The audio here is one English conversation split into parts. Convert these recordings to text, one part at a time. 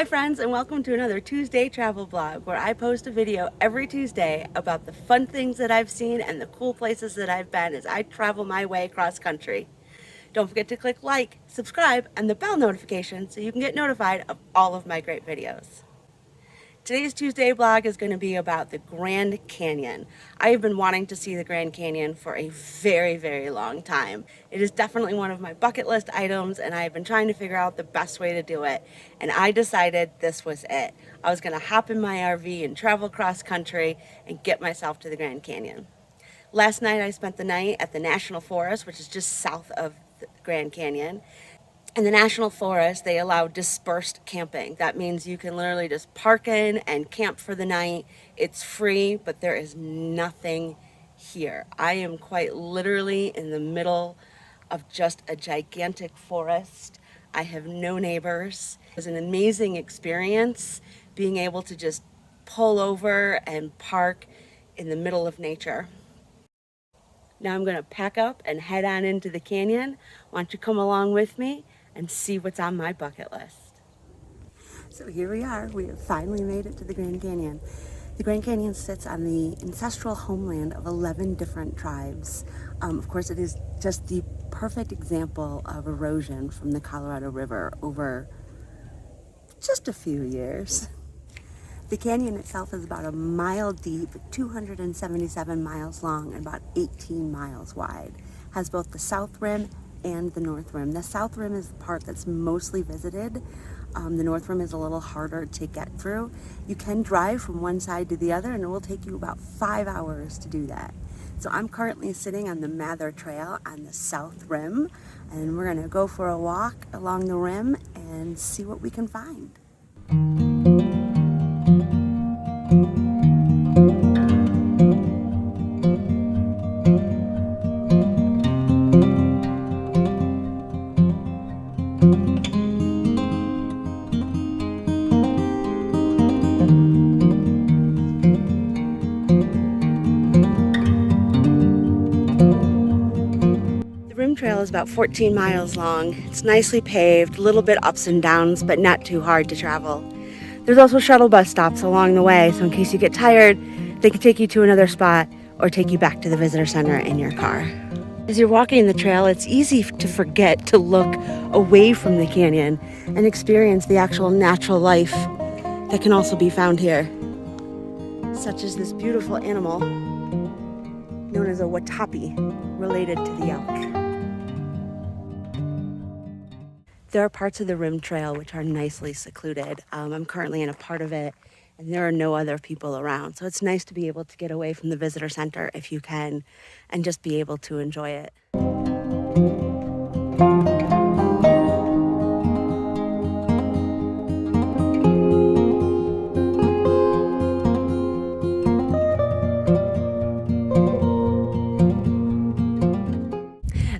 Hi friends, and welcome to another Tuesday travel vlog where I post a video every Tuesday about the fun things that I've seen and the cool places that I've been as I travel my way across country. Don't forget to click like, subscribe, and the bell notification so you can get notified of all of my great videos. Today's Tuesday vlog is going to be about the Grand Canyon. I have been wanting to see the Grand Canyon for a very long time. It is definitely one of my bucket list items, and I have been trying to figure out the best way to do it. And I decided this was it. I was going to hop in my RV and travel cross country and get myself to the Grand Canyon. Last night I spent the night at the National Forest, which is just south of the Grand Canyon. In the National Forest, they allow dispersed camping. That means you can literally just park in and camp for the night. It's free, but there is nothing here. I am quite literally in the middle of just a gigantic forest. I have no neighbors. It was an amazing experience being able to just pull over and park in the middle of nature. Now I'm going to pack up and head on into the canyon. Why don't you come along with me and see what's on my bucket list. So here we are. We have finally made it to the Grand Canyon. The Grand Canyon sits on the ancestral homeland of 11 different tribes. Of course, it is just the perfect example of erosion from the Colorado River over just a few years. The canyon itself is about a mile deep, 277 miles long, and about 18 miles wide. Has both the south rim and the north rim. The south rim is the part that's mostly visited. The north rim is a little harder to get through. You can drive from one side to the other, and it will take you about 5 hours to do that. So I'm currently sitting on the Mather Trail on the south rim, and we're gonna go for a walk along the rim and see what we can find. The rim trail is about 14 miles long. It's nicely paved, a little bit ups and downs, but not too hard to travel. There's also shuttle bus stops along the way, so in case you get tired, they can take you to another spot or take you back to the visitor center in your car. As you're walking the trail, it's easy to forget to look away from the canyon and experience the actual natural life that can also be found here, such as this beautiful animal known as a watapi, related to the elk. There are parts of the rim trail which are nicely secluded. I'm currently in a part of it, and there are no other people around. So it's nice to be able to get away from the visitor center if you can, and just be able to enjoy it.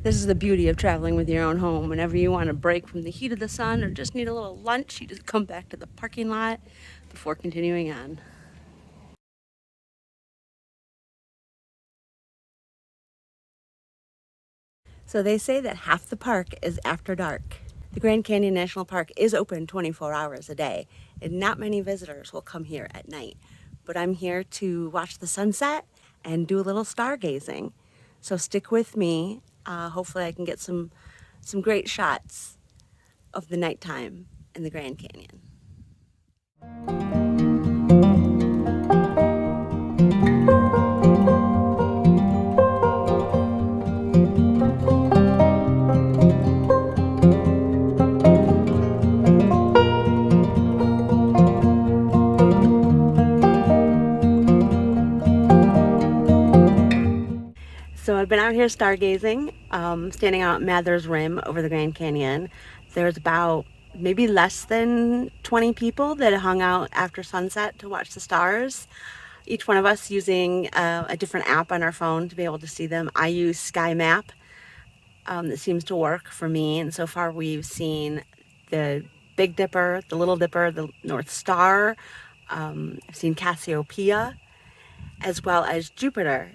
This is the beauty of traveling with your own home. Whenever you want a break from the heat of the sun or just need a little lunch, you just come back to the parking lot before continuing on. So they say that half the park is after dark. The Grand Canyon National Park is open 24 hours a day, and not many visitors will come here at night. But I'm here to watch the sunset and do a little stargazing. So stick with me. Hopefully I can get some great shots of the nighttime in the Grand Canyon. So I've been out here stargazing, standing out at Mather's Rim over the Grand Canyon. There's about maybe less than 20 people that hung out after sunset to watch the stars. Each one of us using a different app on our phone to be able to see them. I use Sky Map. That seems to work for me, and so far we've seen the Big Dipper, the Little Dipper, the North Star. I've seen Cassiopeia, as well as Jupiter.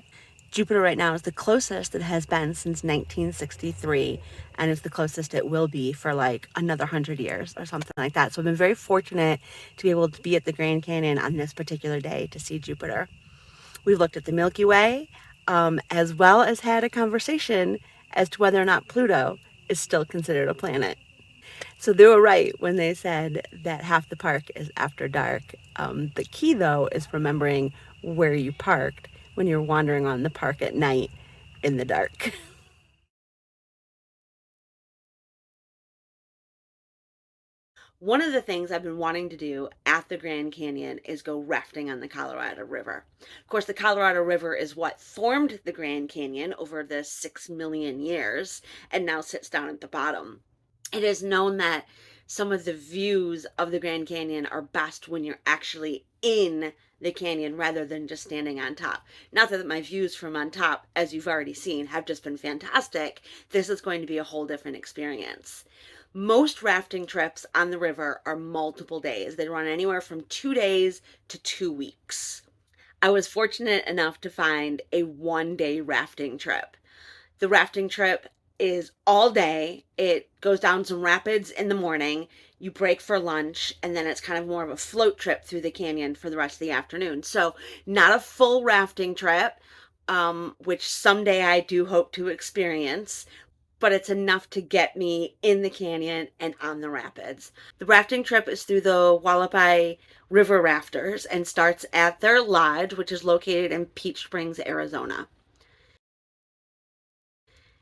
Jupiter right now is the closest it has been since 1963, and it's the closest it will be for like another 100 years or something like that. So I've been very fortunate to be able to be at the Grand Canyon on this particular day to see Jupiter. We've looked at the Milky Way, as well as had a conversation as to whether or not Pluto is still considered a planet. So they were right when they said that half the park is after dark. The key, though, is remembering where you parked when you're wandering on the park at night in the dark. One of the things I've been wanting to do at the Grand Canyon is go rafting on the Colorado River. Of course, the Colorado River is what formed the Grand Canyon over the 6 million years and now sits down at the bottom. It is known that some of the views of the Grand Canyon are best when you're actually in the canyon rather than just standing on top. Not that my views from on top, as you've already seen, have just been fantastic. This is going to be a whole different experience. Most rafting trips on the river are multiple days. They run anywhere from 2 days to 2 weeks. I was fortunate enough to find a 1 day rafting trip. The rafting trip is all day. It goes down some rapids in the morning. You break for lunch, and then it's kind of more of a float trip through the canyon for the rest of the afternoon. So, not a full rafting trip, which someday I do hope to experience, but it's enough to get me in the canyon and on the rapids. The rafting trip is through the Wallapai River Rafters and starts at their lodge, which is located in Peach Springs, Arizona.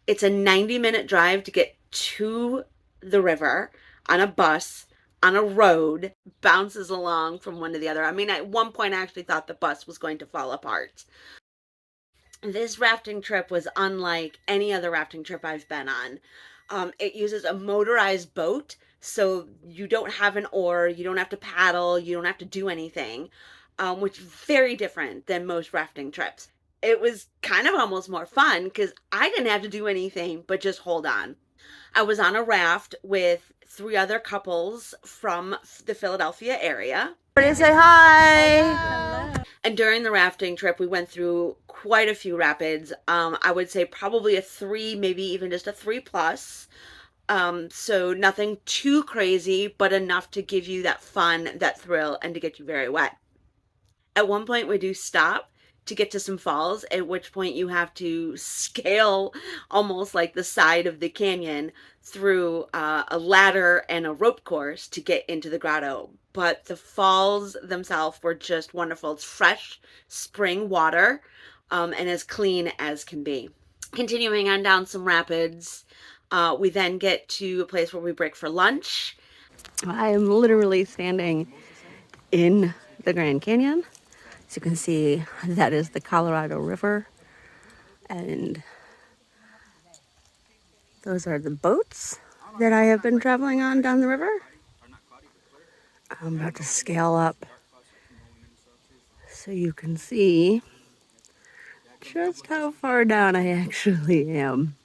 It's a 90-minute drive to get to the river on a bus, on a road, bounces along from one to the other. I mean, at one point, I actually thought the bus was going to fall apart. This rafting trip was unlike any other rafting trip I've been on. It uses a motorized boat, so you don't have an oar, you don't have to paddle, you don't have to do anything, which is very different than most rafting trips. It was kind of almost more fun because I didn't have to do anything but just hold on. I was on a raft with three other couples from the Philadelphia area. Everybody say hi. And during the rafting trip, we went through quite a few rapids. I would say probably a three, maybe even just a 3+. So nothing too crazy, but enough to give you that fun, that thrill, and to get you very wet. At one point, we do stop to get to some falls, at which point you have to scale almost like the side of the canyon through a ladder and a rope course to get into the grotto. But the falls themselves were just wonderful. It's fresh spring water, and as clean as can be. Continuing on down some rapids, we then get to a place where we break for lunch. I am literally standing in the Grand Canyon. As you can see, that is the Colorado River, and those are the boats that I have been traveling on down the river. I'm about to scale up so you can see just how far down I actually am.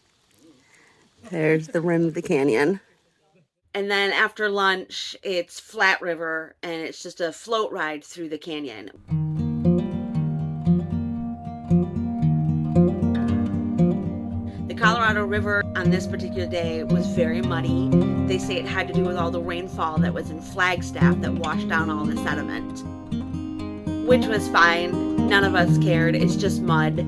There's the rim of the canyon. And then after lunch, it's Flat River, and it's just a float ride through the canyon. The Colorado River on this particular day was very muddy. They say it had to do with all the rainfall that was in Flagstaff that washed down all the sediment, which was fine. None of us cared. It's just mud.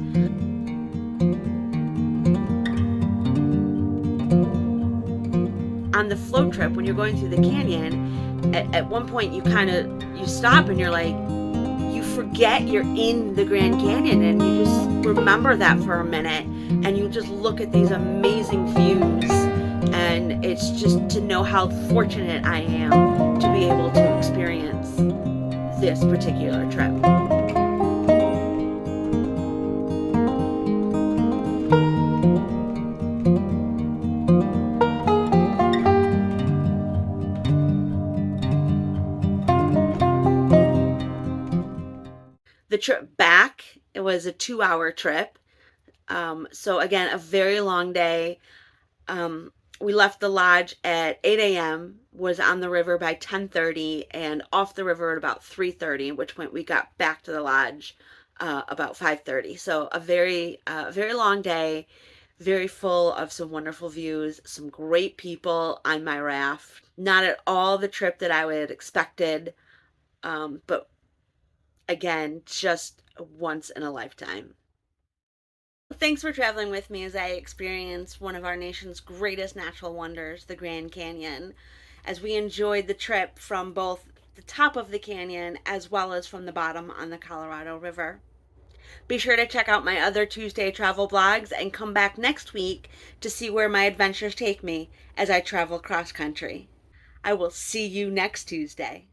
On the float trip, when you're going through the canyon, at one point you stop and you're like, you forget you're in the Grand Canyon, and you just remember that for a minute, and you just look at these amazing views, and it's just to know how fortunate I am to be able to experience this particular trip. The trip back, it was a 2-hour trip. So again, a very long day. We left the lodge at 8 a.m., was on the river by 10:30, and off the river at about 3:30, at which point we got back to the lodge about 5:30. So a very long day, very full of some wonderful views, some great people on my raft. Not at all the trip that I would have expected, but again, just once in a lifetime. Thanks for traveling with me as I experienced one of our nation's greatest natural wonders, the Grand Canyon, as we enjoyed the trip from both the top of the canyon as well as from the bottom on the Colorado River. Be sure to check out my other Tuesday travel blogs and come back next week to see where my adventures take me as I travel cross country. I will see you next Tuesday.